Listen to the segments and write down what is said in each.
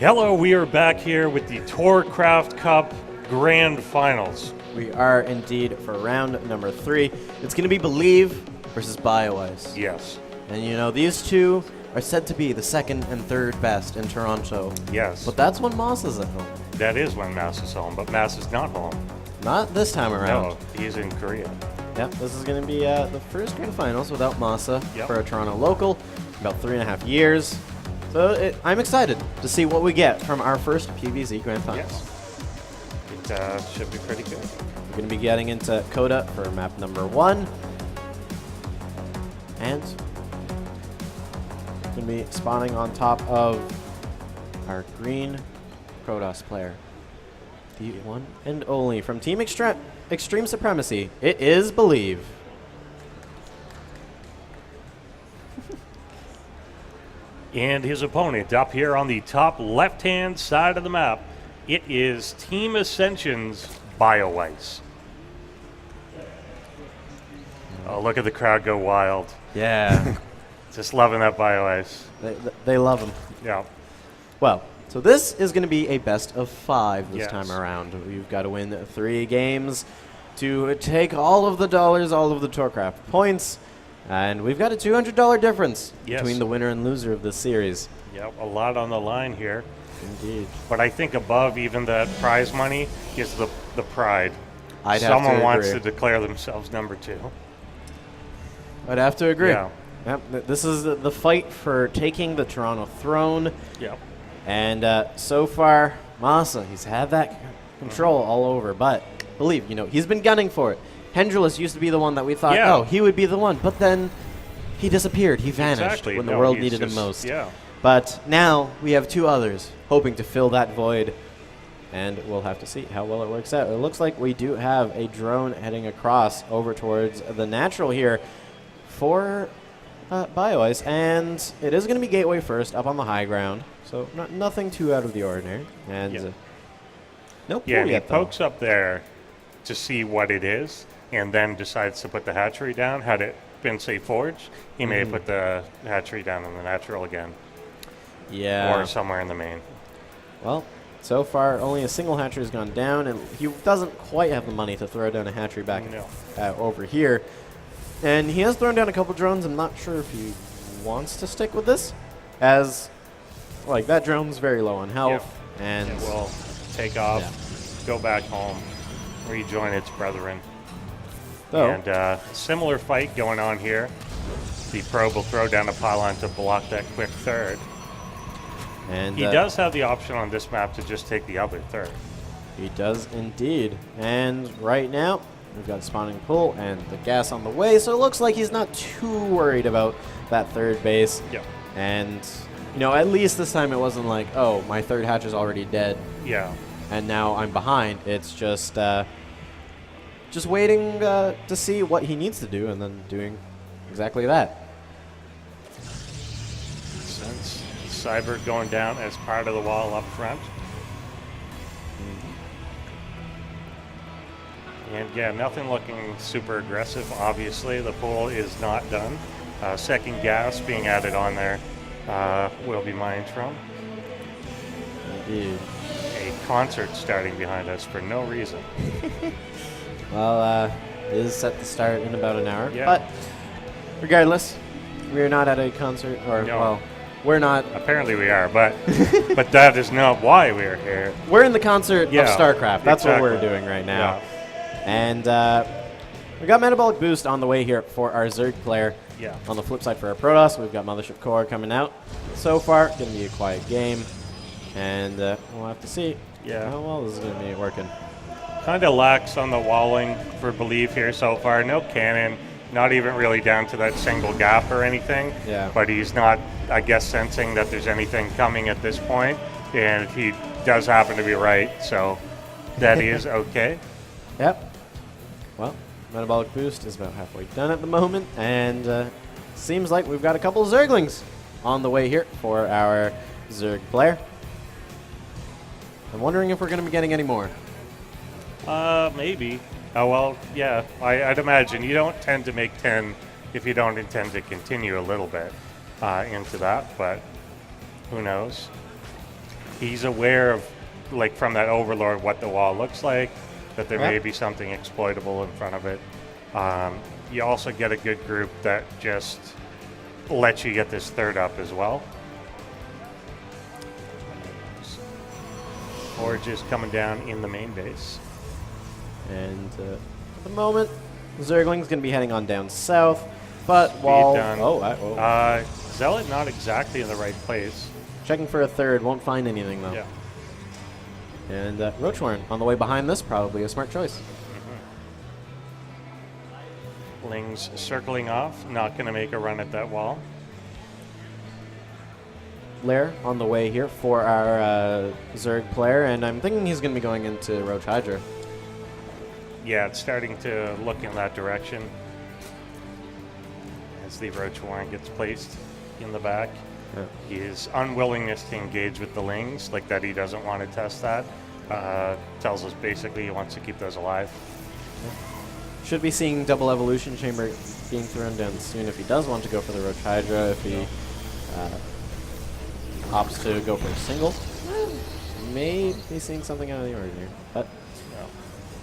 Hello, we are back here with the TorCraft Cup Grand Finals. We are indeed for round number 3. It's going to be Believe versus Bioice. Yes. And you know, these two are said to be the second and third best in Toronto. Yes. But that's when Moss is at home. That is when Mass is home, but Mass is not home. Not this time around. No, he's in Korea. Yep, this is going to be the first Grand Finals without Masa Yep. for a Toronto local. About 3.5 years. So I'm excited to see what we get from our first PVZ Grand Finals. Yes. It should be pretty good. We're going to be getting into Coda for map number 1. And going to be spawning on top of our green Protoss player. The one and only from Team Extreme Supremacy. It is Believe. And his opponent up here on the top left-hand side of the map, it is Team Ascension's Bioice. Oh, look at the crowd go wild. Yeah. Just loving that Bioice. They love him. Yeah. Well, so this is going to be a best of 5 this Yes. time around. We've got to win 3 games to take all of the dollars, all of the TorCraft points, and we've got a $200 difference Yes. between the winner and loser of this series. Yep, a lot on the line here. Indeed. But I think above even that prize money is the pride. I'd have Someone to wants agree. to declare themselves number 2. I'd have to agree. Yeah. Yep, this is the fight for taking the Toronto throne. Yep. And so far, Masa, he's had that control all over. But Believe, you know, he's been gunning for it. Hendrillus used to be the one that we thought, Yeah. oh, he would be the one. But then he disappeared. He vanished Exactly. when the No, world he's needed him just- most. Yeah. But now we have 2 others hoping to fill that void. And we'll have to see how well it works out. It looks like we do have a drone heading across over towards the natural here for Bioice. And it is going to be Gateway first up on the high ground. So nothing too out of the ordinary. And Yeah. no pool Yeah, and he yet, though. pokes up there to see what it is and then decides to put the hatchery down. Had it been, say, Forge, he may have put the hatchery down in the natural again. Yeah. Or somewhere in the main. Well, so far only a single hatchery has gone down, and he doesn't quite have the money to throw down a hatchery back No. over here. And he has thrown down a couple drones. I'm not sure if he wants to stick with this, as like that drone's very low on health, and It will take off, go back home, rejoin its brethren. so And similar fight going on here. The probe will throw down a pylon to block that quick third. and He does have the option on this map to just take the other third. He does indeed. And right now, we've got spawning pool and the gas on the way, so it looks like he's not too worried about that third base. Yep. And, you know, at least this time it wasn't like, oh, my third hatch is already dead, Yeah. and now I'm behind. It's just waiting to see what he needs to do, and then doing exactly that. Since Cyber going down as part of the wall up front. And yeah, nothing looking super aggressive, obviously. The pool is not done. Second gas being added on there will be mined from. Indeed. A concert starting behind us for no reason. Well, it is set to start in about an hour. Yeah. But regardless, we are not at a concert, or, No. well, we're not. Apparently we are, but but that is not why we are here. We're in the concert Yeah, of StarCraft. That's what we're exactly. doing right now. Yeah. And we got Metabolic Boost on the way here for our Zerg player. Yeah. On the flip side for our Protoss, we've got Mothership Core coming out. So far, going to be a quiet game. And we'll have to see Yeah. how well this is going to be working. Kind of lax on the walling for Believe here so far. No cannon, not even really down to that single gap or anything. Yeah. But he's not, I guess, sensing that there's anything coming at this point. And he does happen to be right, so that is okay. Yep. Well, Metabolic Boost is about halfway done at the moment. And seems like we've got a couple Zerglings on the way here for our Zerg player. I'm wondering if we're going to be getting any more. Maybe. Oh, well, yeah, I'd imagine. You don't tend to make 10 if you don't intend to continue a little bit into that, but who knows? he's aware of, like, from that Overlord, what the wall looks like, that there may Yep. be something exploitable in front of it. You also get a good group that just lets you get this third up as well. Forge is coming down in the main base. And at the moment, Zergling's going to be heading on down south. But while... done. Oh. Zealot not exactly in the right place. Checking for a third. Won't find anything, though. Yeah. And Roachwarren on the way behind this, probably a smart choice. Ling's circling off, not going to make a run at that wall. Lair on the way here for our Zerg player, and I'm thinking he's going to be going into Roach Hydra. Yeah, it's starting to look in that direction as the Roach Warren gets placed in the back. Yeah. His unwillingness to engage with the Lings, like that he doesn't want to test that, tells us basically he wants to keep those alive. Should be seeing double evolution chamber being thrown down soon if he does want to go for the Roach Hydra. If he opts to go for a single, may be seeing something out of the ordinary. But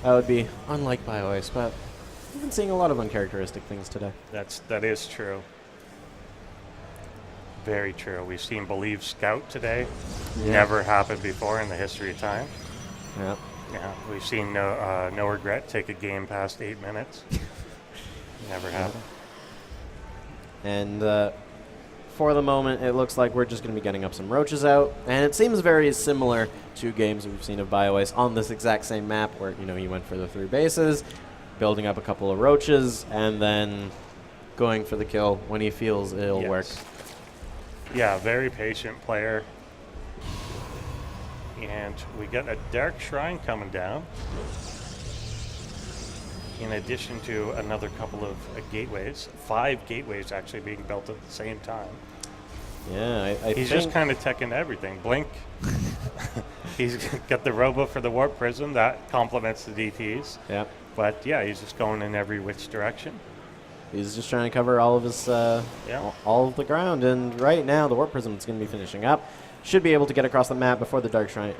that would be unlike Bioice. But we've been seeing a lot of uncharacteristic things today. That is true. Very true. We've seen Believe Scout today. Yeah. Never happened before in the history of time. Yeah. Yeah, we've seen No Regret take a game past 8 minutes. Never happened. And for the moment, it looks like we're just going to be getting up some roaches out. And it seems very similar to games we've seen of Bioice on this exact same map where, you know, he went for the 3 bases, building up a couple of roaches, and then going for the kill when he feels it'll work. Yeah, very patient player. And we got a Dark Shrine coming down, in addition to another couple of gateways. 5 gateways actually being built at the same time. Yeah, He's just kind of teching everything. Blink. He's got the Robo for the Warp Prism. That complements the DTs. Yeah. But yeah, he's just going in every which direction. He's just trying to cover all of his, all of the ground. And right now, the Warp Prism is going to be finishing up. Should be able to get across the map before the Dark Shrine,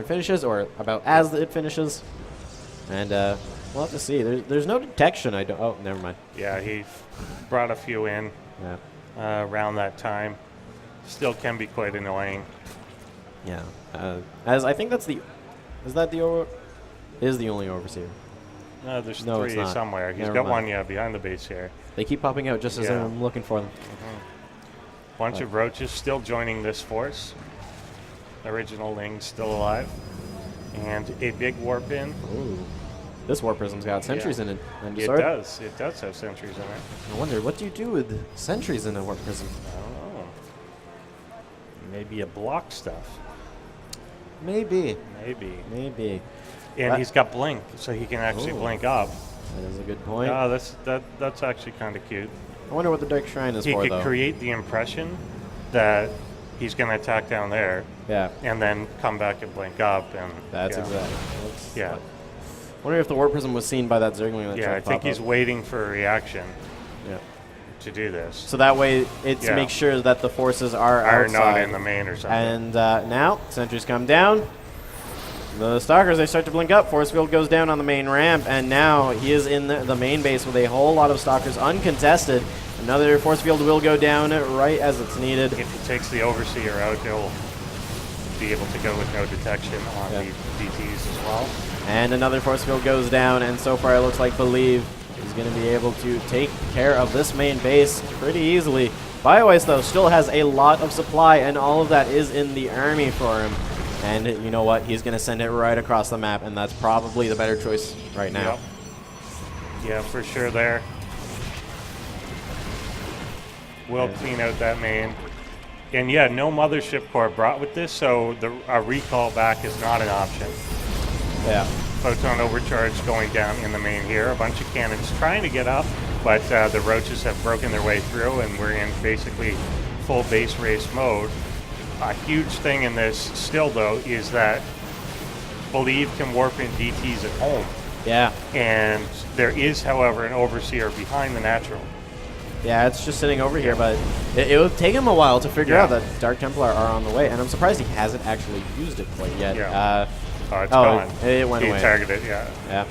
finishes, or about as it finishes. And we'll have to see. There's no detection. Oh, never mind. Yeah, he brought a few in around that time. Still can be quite annoying. Yeah. As I think that's the... Is that the only Overseer? No, there's No, it's 3 not. somewhere. He's Never got mind. one, behind the base here. They keep popping out just as Yeah. I'm looking for them. Bunch of roaches still joining this force. Original Ling still alive. And a big warp in. Ooh. This Warp Prism's got sentries in it. And It sword. does. It does have sentries in it. I wonder, what do you do with sentries in a Warp Prism? I don't know. Maybe a block stuff. Maybe. Maybe. And But- he's got blink, so he can actually Ooh. blink up. That is a good point. Oh, that's actually kind of cute. I wonder what the Dark Shrine is He for, could though. create the impression that he's going to attack down there, Yeah, and then come back and blink up, and that's yeah. exactly. Yeah. Wonder if the Warp Prism was seen by that Zergling that Yeah, tried I to think pop he's up. waiting for a reaction Yeah. to do this. So that way, it's Yeah. make sure that the forces are Are outside. not in the main or something. And now, sentries come down. The Stalkers, they start to blink up. Force field goes down on the main ramp, and now he is in the main base with a whole lot of Stalkers uncontested. Another force field will go down right as it's needed. If he takes the Overseer out, he'll be able to go with no detection on the DTs as well. And another force field goes down, and so far it looks like Believe is going to be able to take care of this main base pretty easily. Bioice, though, still has a lot of supply, and all of that is in the army for him. And you know what? He's going to send it right across the map, and that's probably the better choice right now. Yep. Yeah, for sure there. We'll clean out that main. And yeah, no Mothership Core brought with this, so a recall back is not an option. Yeah. Photon overcharge going down in the main here. A bunch of cannons trying to get up, but the roaches have broken their way through, and we're in basically full base race mode. A huge thing in this still, though, is that Believe can warp in DTs at home. Yeah. And there is, however, an Overseer behind the natural. Yeah, it's just sitting over here, but it would take him a while to figure out that Dark Templar are on the way, and I'm surprised he hasn't actually used it quite yet. Yeah. It's gone. It went away. He targeted, yeah. Yeah.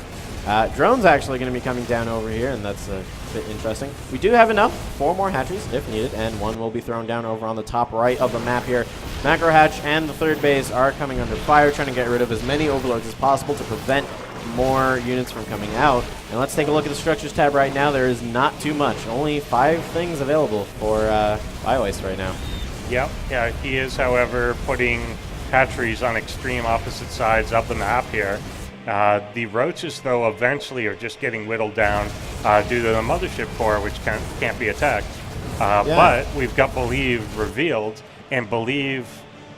Drone's actually going to be coming down over here, and that's a bit interesting. We do have enough, 4 more hatcheries if needed, and 1 will be thrown down over on the top right of the map here. Macro Hatch and the 3rd base are coming under fire, trying to get rid of as many overlords as possible to prevent more units from coming out. And let's take a look at the structures tab right now. There is not too much. Only 5 things available for Bioice right now. Yep. Yeah, he is, however, putting hatcheries on extreme opposite sides of the map here. The roaches, though, eventually are just getting whittled down due to the mothership core, which can't be attacked. But we've got Believe revealed, and Believe,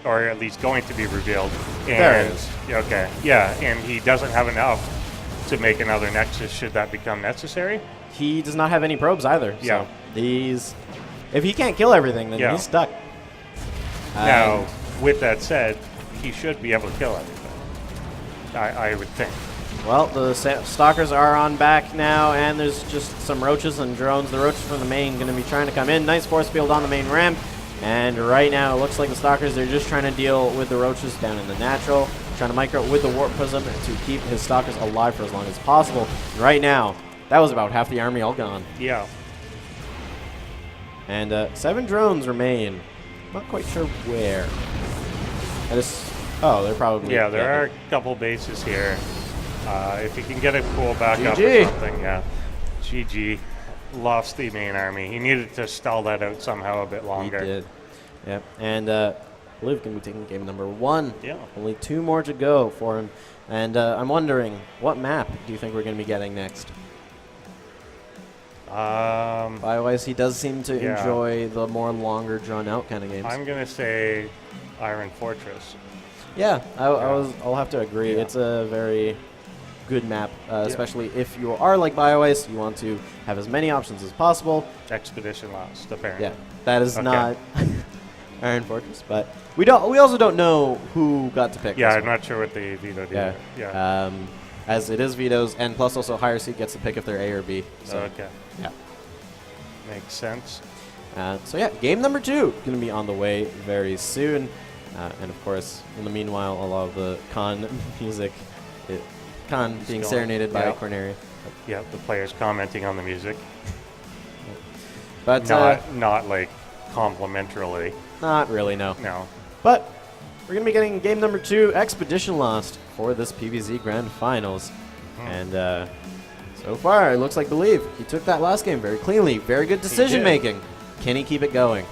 or at least going to be revealed. And, there it is. Okay, yeah, and he doesn't have enough to make another Nexus should that become necessary. He does not have any probes either. Yeah. So if he can't kill everything, then he's stuck. Now, with that said, he should be able to kill everything. I would think. Well, the stalkers are on back now, and there's just some roaches and drones. The roaches from the main going to be trying to come in. Nice force field on the main ramp. And right now, it looks like the stalkers, they're just trying to deal with the roaches down in the natural, trying to micro with the warp prism to keep his stalkers alive for as long as possible. And right now, that was about half the army all gone. Yeah. And 7 drones remain. Not quite sure where. They're probably... Yeah, there are a couple bases here. If you can get it pulled back up or GG. something, yeah. GG. Lost the main army. He needed to stall that out somehow a bit longer. He did. Yep. And I believe going to be taking game number 1. Yeah. Only 2 more to go for him. And I'm wondering, what map do you think we're going to be getting next? Bioice, he does seem to enjoy the more longer, drawn-out kind of games. I'm going to say Iron Fortress. Yeah, I'll have to agree. Yeah. It's a very good map, especially if you are like Bioice, you want to have as many options as possible. Expedition Lost, apparently. Yeah, that is not Iron Fortress, but we also don't know who got to pick. Yeah, I'm not sure what they vetoed. Yeah. As it is vetoes, and plus also higher seed gets to pick if they're A or B. So, okay. Yeah. Makes sense. So yeah, game number 2 going to be on the way very soon. And of course, in the meanwhile, a lot of the con music, con being serenaded by Corneria. Yeah, the players commenting on the music. But not like complimentarily. Not really, no. No. But we're going to be getting game number 2, Expedition Lost, for this PVZ Grand Finals. And so far, it looks like Believe. He took that last game very cleanly. Very good decision making. Can he keep it going?